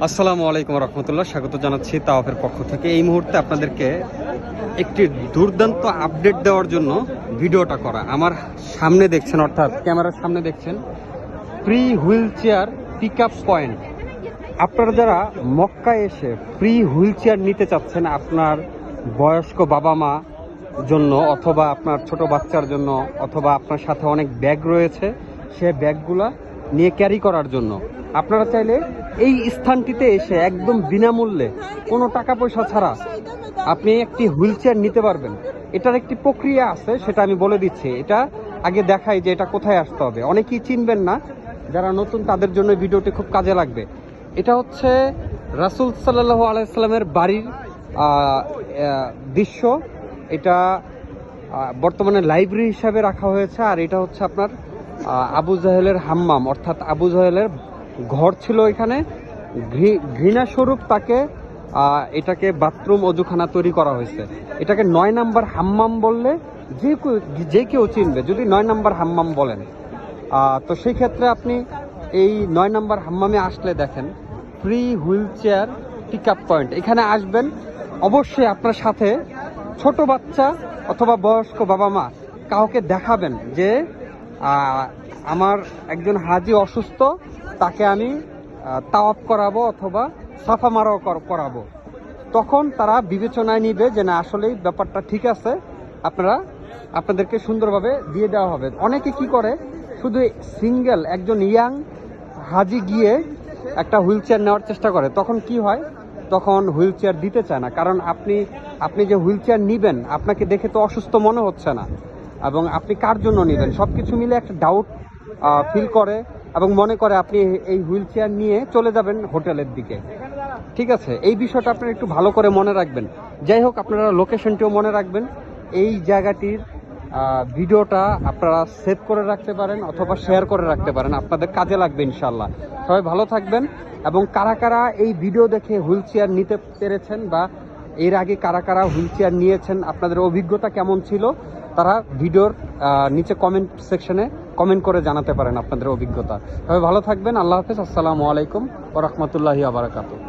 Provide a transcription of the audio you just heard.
আসসালামু আলাইকুম রহমতুল্লাহ, স্বাগত জানাচ্ছি তাওয়াফের পক্ষ থেকে। এই মুহূর্তে আপনাদেরকে একটি দুর্দান্ত আপডেট দেওয়ার জন্য ভিডিওটা করা। আমার সামনে দেখছেন, অর্থাৎ ক্যামেরার সামনে দেখছেন free wheelchair pick up point. আপনারা যারা মক্কায় এসে ফ্রি হুইল চেয়ার নিতে চাচ্ছেন আপনার বয়স্ক বাবা মা জন্য, অথবা আপনার ছোট বাচ্চার জন্য, অথবা আপনার সাথে অনেক ব্যাগ রয়েছে, সে ব্যাগগুলা নিয়ে ক্যারি করার জন্য, আপনারা চাইলে এই স্থানটিতে এসে একদম বিনামূল্যে কোনো টাকা পয়সা ছাড়া আপনি একটি হুইল চেয়ার নিতে পারবেন। এটার একটি প্রক্রিয়া আছে, সেটা আমি বলে দিচ্ছি। এটা আগে দেখাই যে এটা কোথায় আসতে হবে। অনেকেই চিনবেন না, যারা নতুন তাদের জন্য ভিডিওটি খুব কাজে লাগবে। এটা হচ্ছে রাসূল সাল্লাল্লাহু আলাইহি সাল্লামের বাড়ির দৃশ্য। এটা বর্তমানে লাইব্রেরি হিসাবে রাখা হয়েছে। আর এটা হচ্ছে আপনার আবু জাহেলের হাম্মাম, অর্থাৎ আবু জাহেলের ঘর ছিল এখানে। ঘৃণাস্বরূপ তাকে এটাকে বাথরুম অজুখানা তৈরি করা হয়েছে। এটাকে 9 নাম্বার হাম্মাম বললে যে কেউ চিনবে, যদি 9 নাম্বার হাম্মাম বলেন। তো সেই ক্ষেত্রে আপনি এই 9 নাম্বার হাম্মামে আসলে দেখেন free wheelchair pick up point. এখানে আসবেন, অবশ্যই আপনার সাথে ছোট বাচ্চা অথবা বয়স্ক বাবা মা কাউকে দেখাবেন যে আমার একজন হাজি অসুস্থ, তাকে আমি তাওয়াফ করাবো অথবা সাফা মারাও করাবো। তখন তারা বিবেচনায় নিবে যে না, আসলেই ব্যাপারটা ঠিক আছে, আপনাদেরকে সুন্দরভাবে দিয়ে দেওয়া হবে। অনেকে কি করে, শুধু সিঙ্গেল একজন ইয়াং হাজি গিয়ে একটা হুইল চেয়ার নেওয়ার চেষ্টা করে। তখন কি হয়, তখন হুইল চেয়ার দিতে চায় না। কারণ আপনি যে হুইল চেয়ার নিবেন, আপনাকে দেখে তো অসুস্থ মনে হচ্ছে না, এবং আপনি কার জন্য নেবেন সব কিছু মিলে একটা ডাউট ফিল করে, এবং মনে করে আপনি এই হুইল চেয়ার নিয়ে চলে যাবেন হোটেলের দিকে। ঠিক আছে, এই বিষয়টা আপনারা একটু ভালো করে মনে রাখবেন। যাই হোক, আপনারা লোকেশনটিও মনে রাখবেন। এই জায়গাটির ভিডিওটা আপনারা সেভ করে রাখতে পারেন অথবা শেয়ার করে রাখতে পারেন, আপনাদের কাজে লাগবে ইনশাল্লাহ। সবাই ভালো থাকবেন। এবং কারা কারা এই ভিডিও দেখে হুইল চেয়ার নিতে পেরেছেন, বা এর আগে কারা কারা হুইল চেয়ার নিয়েছেন, আপনাদের অভিজ্ঞতা কেমন ছিল, তারা ভিডিওর নিচে কমেন্ট সেকশনে কমেন্ট করে জানাতে পারেন আপনাদের অভিজ্ঞতা। সবাই ভালো থাকবেন। আল্লাহ হাফেজ। আসসালামু আলাইকুম ওয়া রাহমাতুল্লাহি ওয়া বারাকাতুহু।